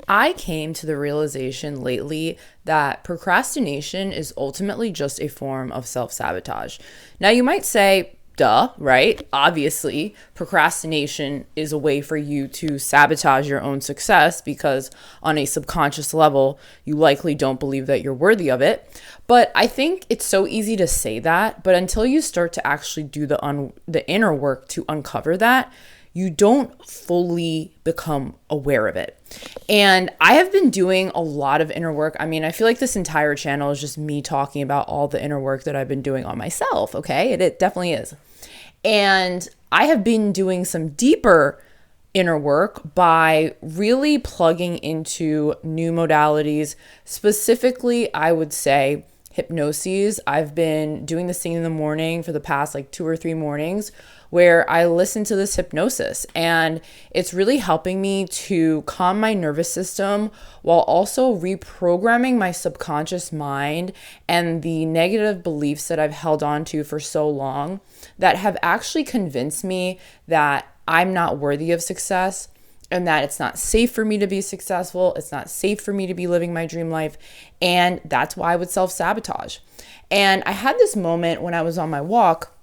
I came to the realization lately that procrastination is ultimately just a form of self-sabotage. Now, you might say, duh, right? Obviously, procrastination is a way for you to sabotage your own success because on a subconscious level, you likely don't believe that you're worthy of it. But I think it's so easy to say that, but until you start to actually do the inner work to uncover that, you don't fully become aware of it. And I have been doing a lot of inner work. I mean, I feel like this entire channel is just me talking about all the inner work that I've been doing on myself, okay? It definitely is. And I have been doing some deeper inner work by really plugging into new modalities. Specifically, I would say hypnoses. I've been doing this thing in the morning for the past like 2 or 3 mornings where I listen to this hypnosis, and it's really helping me to calm my nervous system while also reprogramming my subconscious mind and the negative beliefs that I've held on to for so long that have actually convinced me that I'm not worthy of success and that it's not safe for me to be successful. It's not safe for me to be living my dream life. And that's why I would self-sabotage. And I had this moment when I was on my walk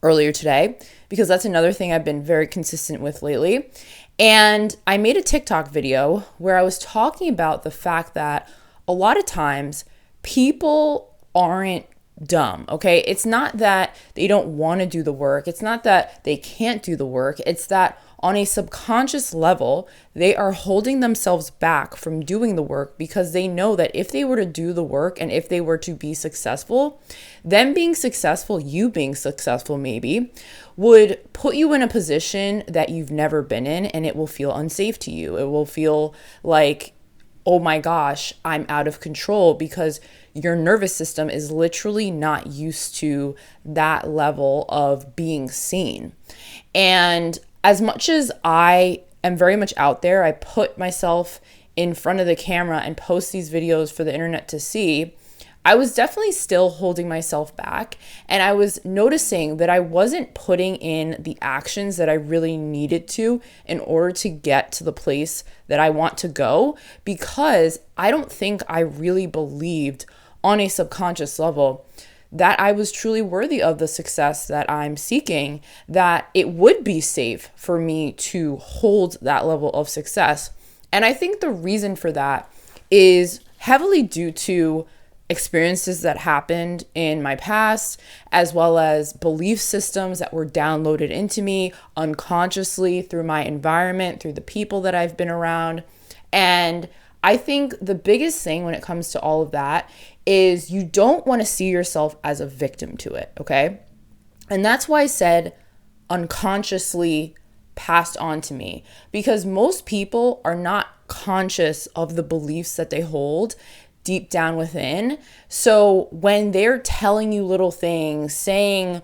earlier today, because that's another thing I've been very consistent with lately. And I made a TikTok video where I was talking about the fact that a lot of times people aren't dumb, okay? It's not that they don't want to do the work. It's not that they can't do the work. It's that on a subconscious level, they are holding themselves back from doing the work because they know that if they were to do the work and if they were to be successful, them being successful, you being successful maybe, would put you in a position that you've never been in, and it will feel unsafe to you. It will feel like, oh my gosh, I'm out of control, because your nervous system is literally not used to that level of being seen. And as much as I am very much out there, I put myself in front of the camera and post these videos for the internet to see, I was definitely still holding myself back. And I was noticing that I wasn't putting in the actions that I really needed to in order to get to the place that I want to go, because I don't think I really believed on a subconscious level that I was truly worthy of the success that I'm seeking, that it would be safe for me to hold that level of success. And I think the reason for that is heavily due to experiences that happened in my past, as well as belief systems that were downloaded into me unconsciously through my environment, through the people that I've been around. And I think the biggest thing when it comes to all of that is you don't want to see yourself as a victim to it, okay? And that's why I said unconsciously passed on to me, because most people are not conscious of the beliefs that they hold deep down within. So when they're telling you little things, saying,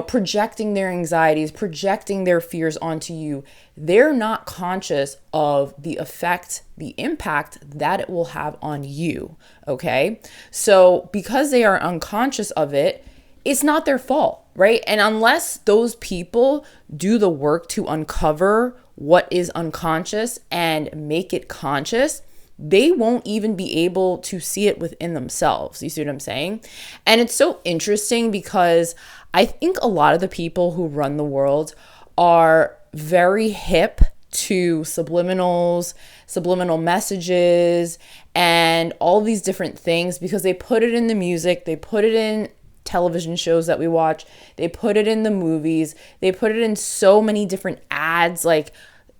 projecting their anxieties, projecting their fears onto you, they're not conscious of the effect, the impact that it will have on you, okay? So because they are unconscious of it, it's not their fault, right? And unless those people do the work to uncover what is unconscious and make it conscious, they won't even be able to see it within themselves. You see what I'm saying? And it's so interesting because I think a lot of the people who run the world are very hip to subliminals, subliminal messages, and all these different things, because they put it in the music, they put it in television shows that we watch, they put it in the movies, they put it in so many different ads. Like,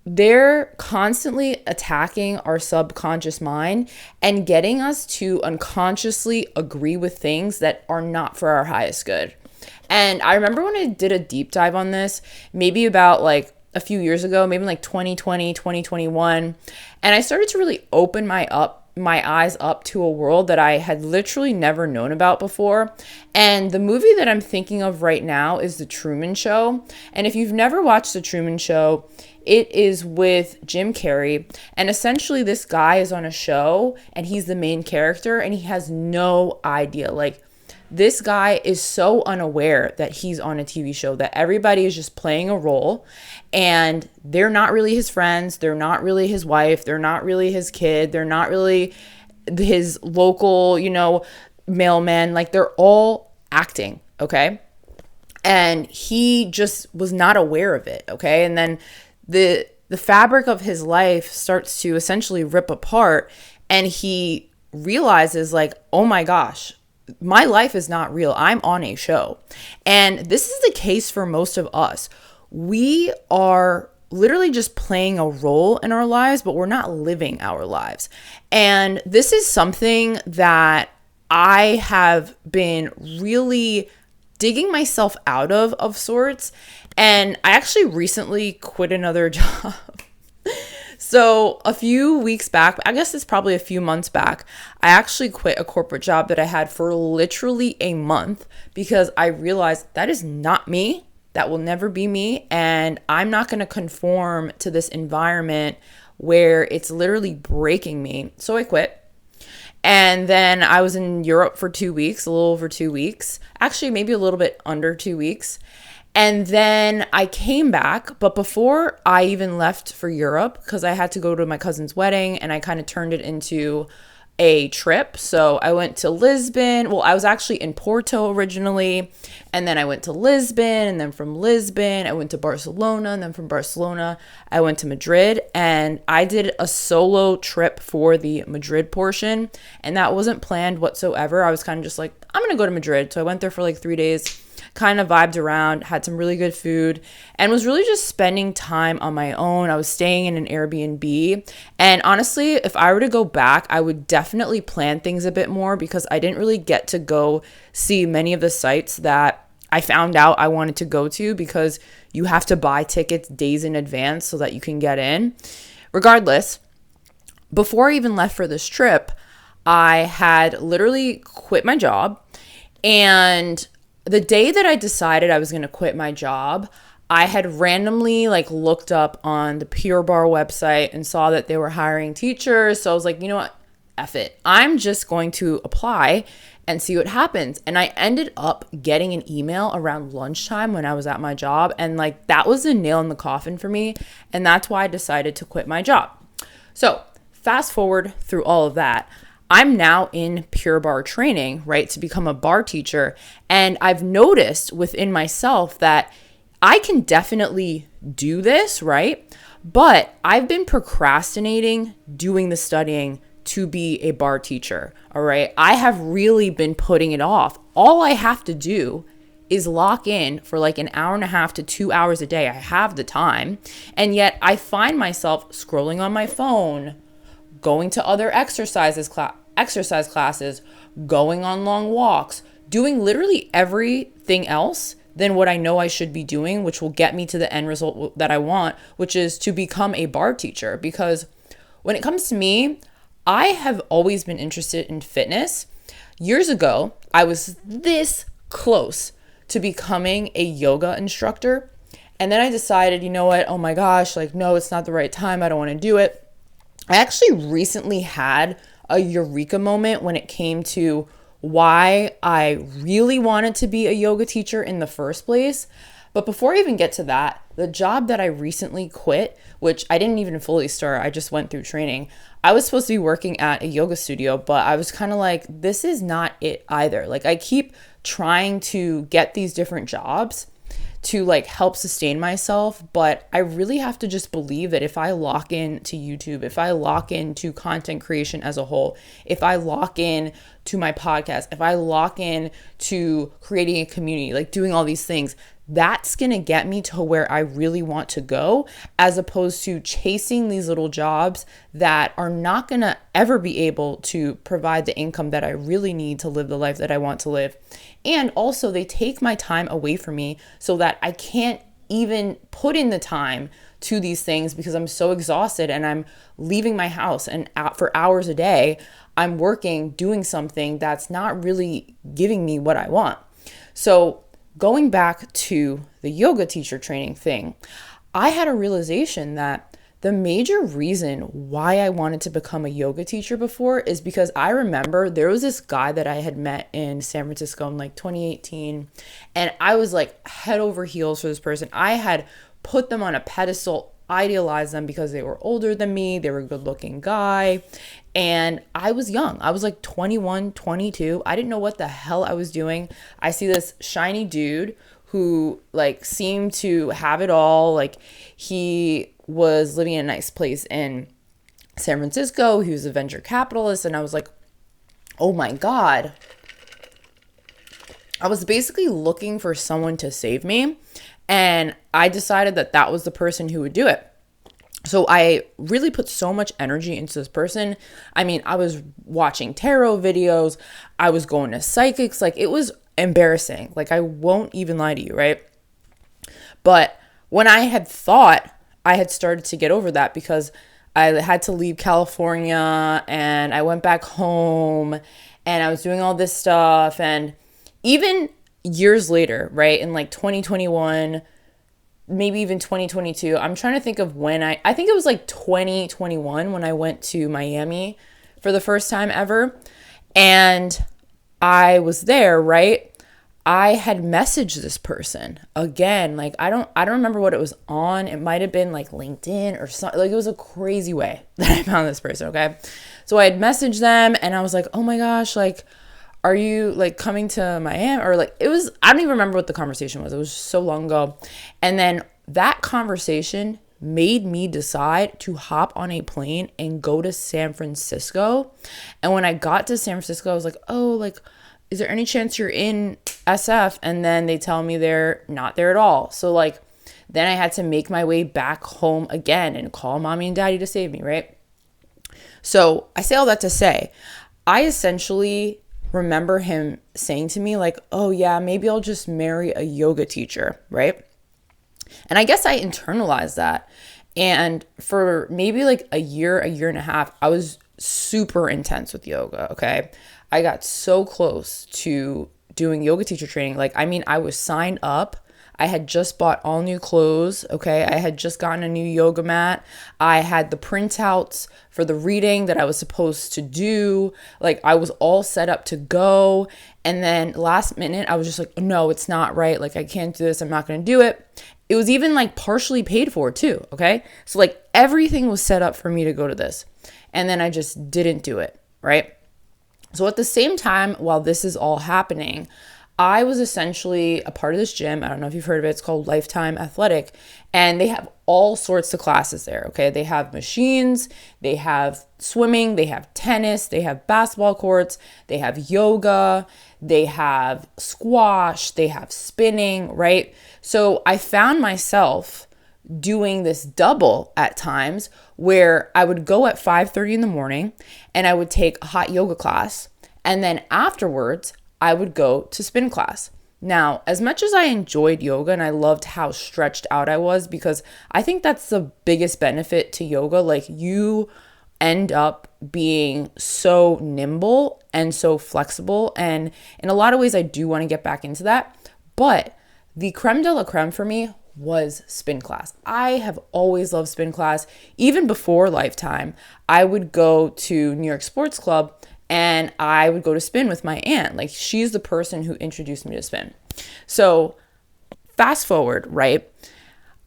they're constantly attacking our subconscious mind and getting us to unconsciously agree with things that are not for our highest good. And I remember when I did a deep dive on this, maybe about like a few years ago, maybe like 2020, 2021, and I started to really open my eyes up to a world that I had literally never known about before. And the movie that I'm thinking of right now is The Truman Show. And if you've never watched The Truman Show, it is with Jim Carrey. And essentially this guy is on a show and he's the main character and he has no idea. Like, This guy is so unaware that he's on a TV show, that everybody is just playing a role, and they're not really his friends. They're not really his wife. They're not really his kid. They're not really his local, mailman. Like, they're all acting. Okay. And he just was not aware of it. Okay. And then the fabric of his life starts to essentially rip apart, and he realizes, like, oh my gosh, my life is not real. I'm on a show. And this is the case for most of us. We are literally just playing a role in our lives, but we're not living our lives. And this is something that I have been really digging myself out of sorts. And I actually recently quit another job. So a few weeks back, I guess it's probably a few months back, I actually quit a corporate job that I had for literally a month because I realized that is not me. That will never be me. And I'm not going to conform to this environment where it's literally breaking me. So I quit. And then I was in Europe for 2 weeks, a little over 2 weeks, actually maybe a little bit under 2 weeks. And then I came back, but before I even left for Europe, because I had to go to my cousin's wedding and I kind of turned it into a trip. So I went to Lisbon. Well, I was actually in Porto originally, and then I went to Lisbon, and then from Lisbon, I went to Barcelona, and then from Barcelona, I went to Madrid, and I did a solo trip for the Madrid portion, and that wasn't planned whatsoever. I was kind of just like, I'm going to go to Madrid. So I went there for like 3 days, kind of vibed around, had some really good food, and was really just spending time on my own. I was staying in an Airbnb. And honestly, if I were to go back, I would definitely plan things a bit more because I didn't really get to go see many of the sites that I found out I wanted to go to because you have to buy tickets days in advance so that you can get in. Regardless, before I even left for this trip, I had literally quit my job, and the day that I decided I was going to quit my job, I had randomly looked up on the Pure Bar website and saw that they were hiring teachers. So I was like, you know what? F it. I'm just going to apply and see what happens. And I ended up getting an email around lunchtime when I was at my job. And that was a nail in the coffin for me. And that's why I decided to quit my job. So fast forward through all of that. I'm now in Pure Bar training, right, to become a bar teacher. And I've noticed within myself that I can definitely do this, right? But I've been procrastinating doing the studying to be a bar teacher, all right? I have really been putting it off. All I have to do is lock in for an hour and a half to 2 hours a day. I have the time. And yet I find myself scrolling on my phone, going to other exercise classes, going on long walks, doing literally everything else than what I know I should be doing, which will get me to the end result that I want, which is to become a bar teacher. Because when it comes to me, I have always been interested in fitness. Years ago, I was this close to becoming a yoga instructor. And then I decided, you know what? Oh my gosh, no, it's not the right time. I don't want to do it. I actually recently had a eureka moment when it came to why I really wanted to be a yoga teacher in the first place. But before I even get to that, the job that I recently quit, which I didn't even fully start, I just went through training. I was supposed to be working at a yoga studio, but I was kind of like, this is not it either. I keep trying to get these different jobs to help sustain myself, but I really have to just believe that if I lock in to YouTube, if I lock into content creation as a whole, if I lock in to my podcast, if I lock in to creating a community, doing all these things, that's going to get me to where I really want to go, as opposed to chasing these little jobs that are not going to ever be able to provide the income that I really need to live the life that I want to live. And also they take my time away from me so that I can't even put in the time to these things because I'm so exhausted and I'm leaving my house and out for hours a day, I'm working, doing something that's not really giving me what I want. So going back to the yoga teacher training thing, I had a realization that the major reason why I wanted to become a yoga teacher before is because I remember there was this guy that I had met in San Francisco in like 2018, and I was like head over heels for this person. I had put them on a pedestal, idealized them because they were older than me, they were a good looking guy, and I was young. I was like 21, 22. I didn't know what the hell I was doing. I see this shiny dude who like seemed to have it all. Like he was living in a nice place in San Francisco. He was a venture capitalist. And I was like, oh my God. I was basically looking for someone to save me. And I decided that that was the person who would do it. So I really put so much energy into this person. I mean, I was watching tarot videos. I was going to psychics. Like it was embarrassing. Like I won't even lie to you, right? But when I had thought I had started to get over that because I had to leave California and I went back home and I was doing all this stuff. And even years later, right, in like 2021, maybe even 2022, I'm trying to think of when I think it was like 2021 when I went to Miami for the first time ever. And I was there, right? I had messaged this person again. Like I don't remember what it was on. It might have been like LinkedIn or something. Like it was a crazy way that I found this person. Okay. So I had messaged them and I was like, oh my gosh, like, are you like coming to Miami? Or like, it was, I don't even remember what the conversation was. It was so long ago. And then that conversation made me decide to hop on a plane and go to San Francisco. And when I got to San Francisco, I was like, oh, like, is there any chance you're in SF? And then they tell me they're not there at all. So like, then I had to make my way back home again and call mommy and daddy to save me, right? So I say all that to say, I essentially remember him saying to me like, oh yeah, maybe I'll just marry a yoga teacher, right? And I guess I internalized that. And for maybe like a year and a half, I was super intense with yoga, okay? I got so close to doing yoga teacher training. Like, I mean, I was signed up. I had just bought all new clothes, okay? I had just gotten a new yoga mat. I had the printouts for the reading that I was supposed to do. Like, I was all set up to go. And then last minute, I was just like, no, it's not right. Like, I can't do this. I'm not going to do it. It was even like partially paid for too, okay? So like everything was set up for me to go to this. And then I just didn't do it, right? So at the same time, while this is all happening, I was essentially a part of this gym. I don't know if you've heard of it. It's called Lifetime Athletic. And they have all sorts of classes there, okay? They have machines, they have swimming, they have tennis, they have basketball courts, they have yoga, they have squash, they have spinning, right? So I found myself doing this double at times where I would go at 5:30 in the morning and I would take a hot yoga class. And then afterwards, I would go to spin class. Now, as much as I enjoyed yoga and I loved how stretched out I was, because I think that's the biggest benefit to yoga, like you end up being so nimble and so flexible. And in a lot of ways, I do want to get back into that. But the creme de la creme for me was spin class. I have always loved spin class. Even before Lifetime, I would go to New York Sports Club and I would go to spin with my aunt. Like she's the person who introduced me to spin. So fast forward, right?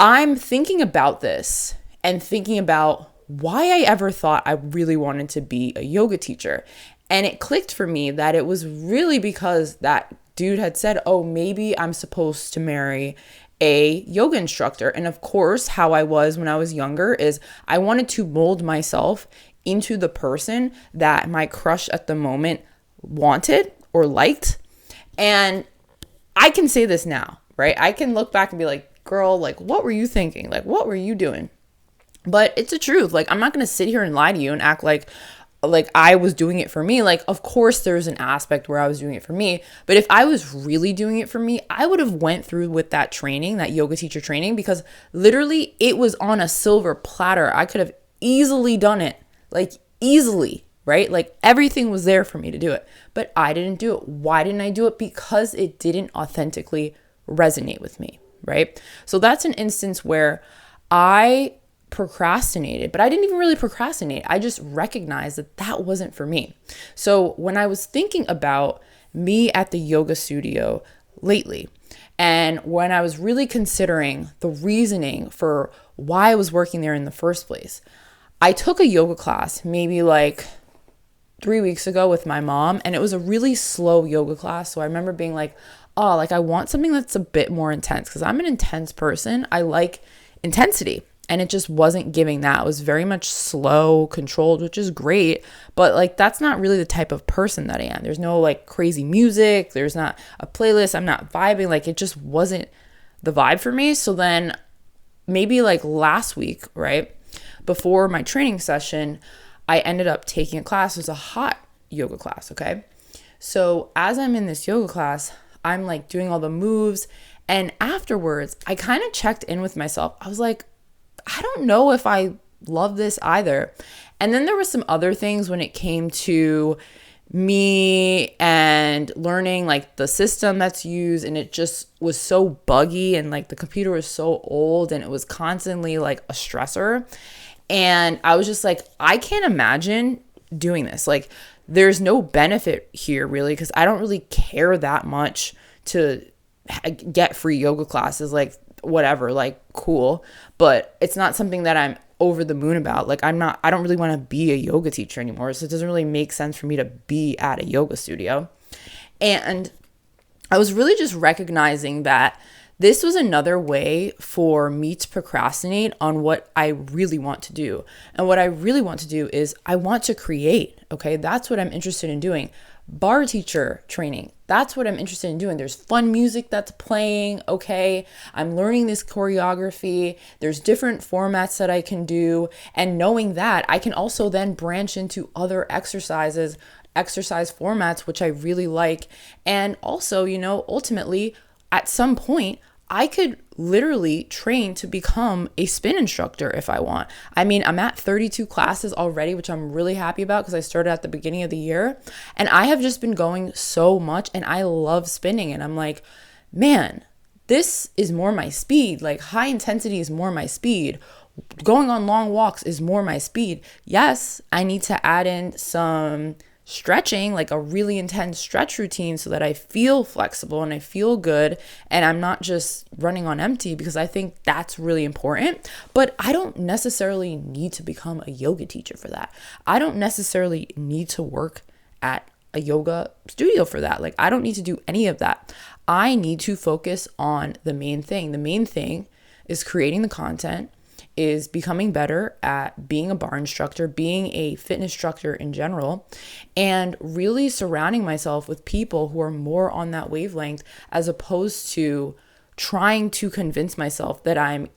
I'm thinking about this and thinking about why I ever thought I really wanted to be a yoga teacher. And it clicked for me that it was really because that dude had said, oh, maybe I'm supposed to marry a yoga instructor. And of course, how I was when I was younger is I wanted to mold myself into the person that my crush at the moment wanted or liked. And I can say this now, right? I can look back and be like, girl, like, what were you thinking? Like, what were you doing? But it's the truth. Like, I'm not going to sit here and lie to you and act like I was doing it for me. Like, of course there's an aspect where I was doing it for me, but if I was really doing it for me, I would have went through with that training, that yoga teacher training, because literally it was on a silver platter. I could have easily done it, like easily, right? Like everything was there for me to do it, but I didn't do it. Why didn't I do it? Because it didn't authentically resonate with me, right? So that's an instance where I procrastinated, but I didn't even really procrastinate. I just recognized that that wasn't for me. So when I was thinking about me at the yoga studio lately, and when I was really considering the reasoning for why I was working there in the first place, I took a yoga class maybe like 3 weeks ago with my mom, and it was a really slow yoga class. So I remember being like, oh, like I want something that's a bit more intense because I'm an intense person. I like intensity. And it just wasn't giving that. It was very much slow, controlled, which is great. But like, that's not really the type of person that I am. There's no like crazy music. There's not a playlist. I'm not vibing. Like, it just wasn't the vibe for me. So then maybe like last week, right, before my training session, I ended up taking a class. It was a hot yoga class, okay? So as I'm in this yoga class, I'm like doing all the moves. And afterwards, I kind of checked in with myself. I was like, I don't know if I love this either. And then there were some other things when it came to me and learning like the system that's used, and it just was so buggy, and like the computer was so old, and it was constantly like a stressor. And I was just like, I can't imagine doing this. Like, there's no benefit here really, because I don't really care that much to get free yoga classes. Like, whatever, like, cool, but it's not something that I'm over the moon about. Like, I don't really want to be a yoga teacher anymore, so it doesn't really make sense for me to be at a yoga studio. And I was really just recognizing that this was another way for me to procrastinate on what I really want to do. And what I really want to do is I want to create, okay? That's what I'm interested in doing. Bar teacher training, that's what I'm interested in doing. There's fun music that's playing, okay? I'm learning this choreography. There's different formats that I can do. And knowing that, I can also then branch into other exercise formats, which I really like. And also, ultimately, at some point, I could literally train to become a spin instructor if I want. I mean, I'm at 32 classes already, which I'm really happy about because I started at the beginning of the year. And I have just been going so much, and I love spinning. And I'm like, man, this is more my speed. Like, high intensity is more my speed. Going on long walks is more my speed. Yes, I need to add in some stretching, like a really intense stretch routine, so that I feel flexible and I feel good and I'm not just running on empty, because I think that's really important. But I don't necessarily need to become a yoga teacher for that. I don't necessarily need to work at a yoga studio for that. Like, I don't need to do any of that. I need to focus on the main thing. The main thing is creating the content, is becoming better at being a bar instructor, being a fitness instructor in general, and really surrounding myself with people who are more on that wavelength, as opposed to trying to convince myself that I'm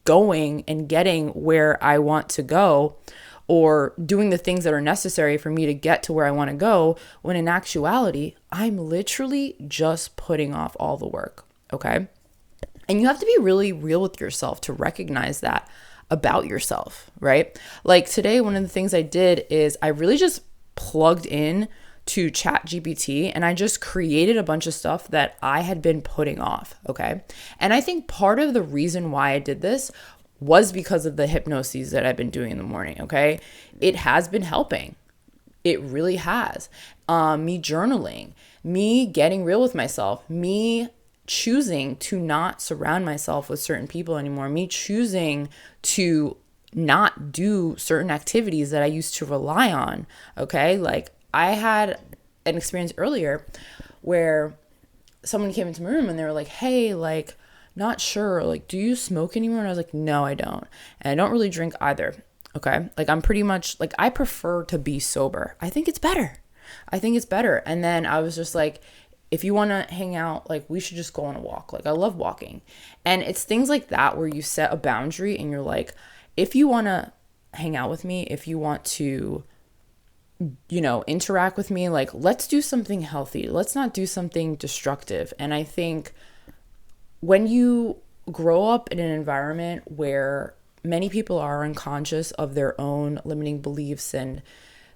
going and getting where I want to go, or doing the things that are necessary for me to get to where I want to go, when in actuality, I'm literally just putting off all the work, okay? And you have to be really real with yourself to recognize that about yourself, right? Like today, one of the things I did is I really just plugged in to ChatGPT and I just created a bunch of stuff that I had been putting off, okay? And I think part of the reason why I did this was because of the hypnoses that I've been doing in the morning, okay? It has been helping. It really has. Me journaling, me getting real with myself, me choosing to not surround myself with certain people anymore, me choosing to not do certain activities that I used to rely on, okay? Like I had an experience earlier where someone came into my room and they were like, hey, like, not sure, like, do you smoke anymore? And I was like, no, I don't. And I don't really drink either, okay? Like I'm pretty much, like I prefer to be sober. I think it's better. And then I was just like, if you want to hang out, like we should just go on a walk. Like I love walking. And it's things like that where you set a boundary and you're like, if you want to hang out with me, if you want to, interact with me, like let's do something healthy. Let's not do something destructive. And I think when you grow up in an environment where many people are unconscious of their own limiting beliefs and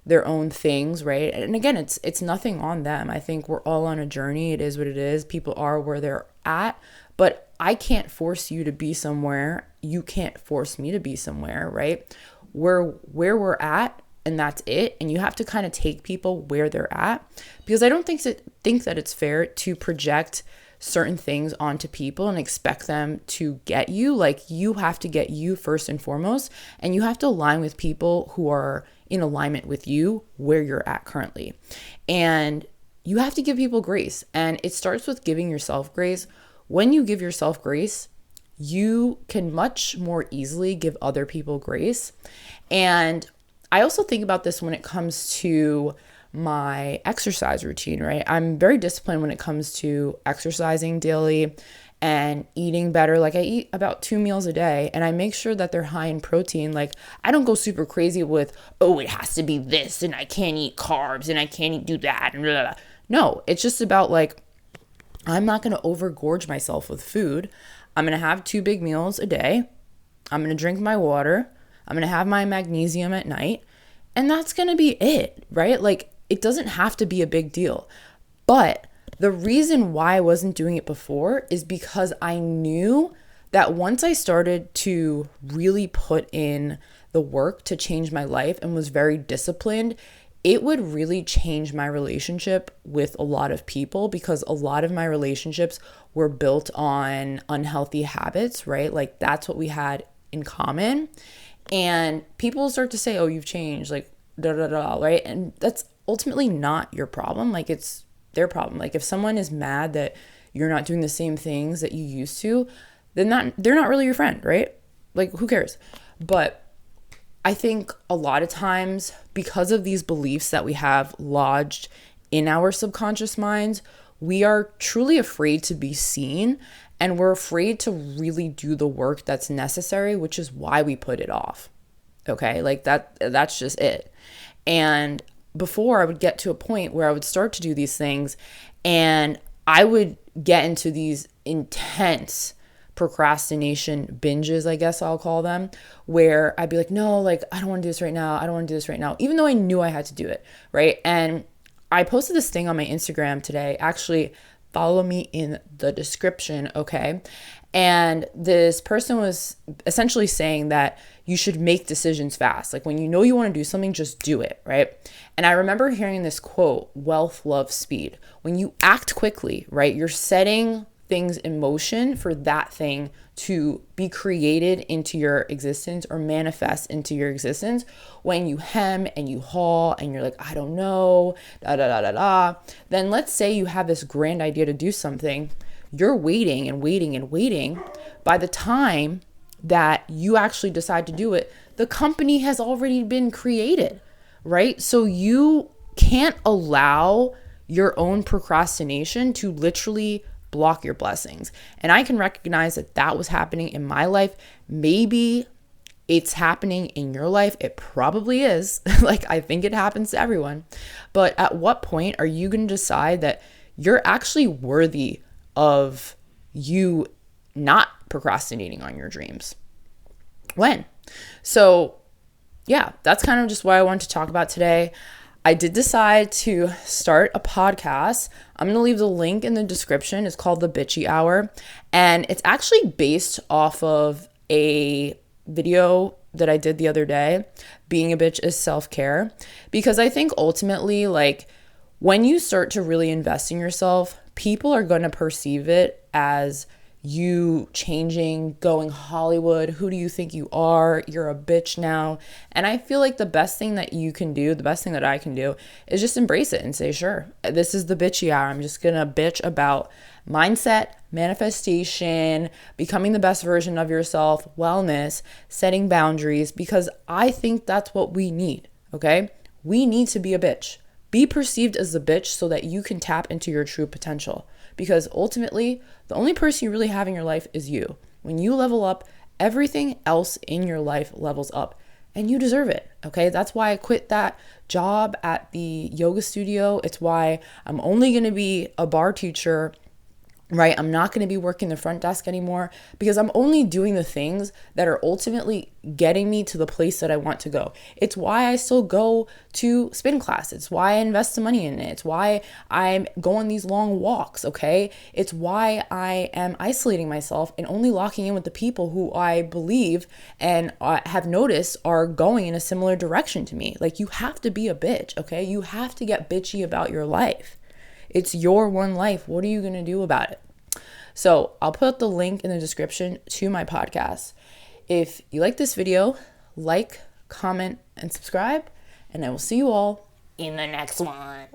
their own things, right? And again, it's nothing on them. I think we're all on a journey. It is what it is. People are where they're at. But I can't force you to be somewhere. You can't force me to be somewhere, right? Where we're at, and that's it. And you have to kind of take people where they're at, because I don't think that it's fair to project certain things onto people and expect them to get you. Like, you have to get you first and foremost, and you have to align with people who are in alignment with you where you're at currently. And you have to give people grace, and it starts with giving yourself grace. When you give yourself grace, you can much more easily give other people grace. And I also think about this when it comes to my exercise routine, right? I'm very disciplined when it comes to exercising daily and eating better. Like, I eat about 2 meals a day, and I make sure that they're high in protein. Like, I don't go super crazy with, oh, it has to be this, and I can't eat carbs, and I can't do that, and blah, blah, blah. No, it's just about like, I'm not going to overgorge myself with food. I'm going to have 2 big meals a day. I'm going to drink my water. I'm going to have my magnesium at night. And that's going to be it, right? Like, it doesn't have to be a big deal. But the reason why I wasn't doing it before is because I knew that once I started to really put in the work to change my life and was very disciplined, it would really change my relationship with a lot of people, because a lot of my relationships were built on unhealthy habits, right? Like, that's what we had in common. And people start to say, oh, you've changed, like, da da da, right? And that's ultimately not your problem. Like, it's their problem. Like, if someone is mad that you're not doing the same things that you used to, then they're not really your friend, right? Like, who cares? But I think a lot of times, because of these beliefs that we have lodged in our subconscious minds, we are truly afraid to be seen, and we're afraid to really do the work that's necessary, which is why we put it off. Okay? Like, that's just it. And before, I would get to a point where I would start to do these things, and I would get into these intense procrastination binges, I guess I'll call them, where I'd be like, no, like, I don't want to do this right now. I don't want to do this right now, even though I knew I had to do it, right? And I posted this thing on my Instagram today. Actually, follow me in the description, okay? And this person was essentially saying that you should make decisions fast. Like, when you know you want to do something, just do it, right? And I remember hearing this quote, wealth loves speed. When you act quickly, right, you're setting things in motion for that thing to be created into your existence or manifest into your existence. When you hem and you haw and you're like, I don't know, da da da da da, then let's say you have this grand idea to do something. You're waiting and waiting and waiting. By the time that you actually decide to do it, the company has already been created, right? So you can't allow your own procrastination to literally block your blessings. And I can recognize that that was happening in my life. Maybe it's happening in your life. It probably is. Like, I think it happens to everyone. But at what point are you going to decide that you're actually worthy of you not procrastinating on your dreams? When? So yeah, that's kind of just what I wanted to talk about today. I did decide to start a podcast. I'm going to leave the link in the description. It's called The Bitchy Hour. And it's actually based off of a video that I did the other day, Being a Bitch is Self-Care. Because I think ultimately, like, when you start to really invest in yourself, people are going to perceive it as you changing, going Hollywood. Who do you think you are? You're a bitch now. And I feel like the best thing that you can do, the best thing that I can do, is just embrace it and say, sure, this is the bitchy hour. I'm just going to bitch about mindset, manifestation, becoming the best version of yourself, wellness, setting boundaries, because I think that's what we need, okay? We need to be a bitch. Be perceived as a bitch so that you can tap into your true potential. Because ultimately, the only person you really have in your life is you. When you level up, everything else in your life levels up. And you deserve it, okay? That's why I quit that job at the yoga studio. It's why I'm only going to be a bar teacher right? I'm not going to be working the front desk anymore because I'm only doing the things that are ultimately getting me to the place that I want to go. It's why I still go to spin class. It's why I invest the money in it. It's why I'm going these long walks, okay? It's why I am isolating myself and only locking in with the people who I believe and have noticed are going in a similar direction to me. Like, you have to be a bitch, okay? You have to get bitchy about your life. It's your one life. What are you going to do about it? So I'll put the link in the description to my podcast. If you like this video, like, comment, and subscribe, and I will see you all in the next one.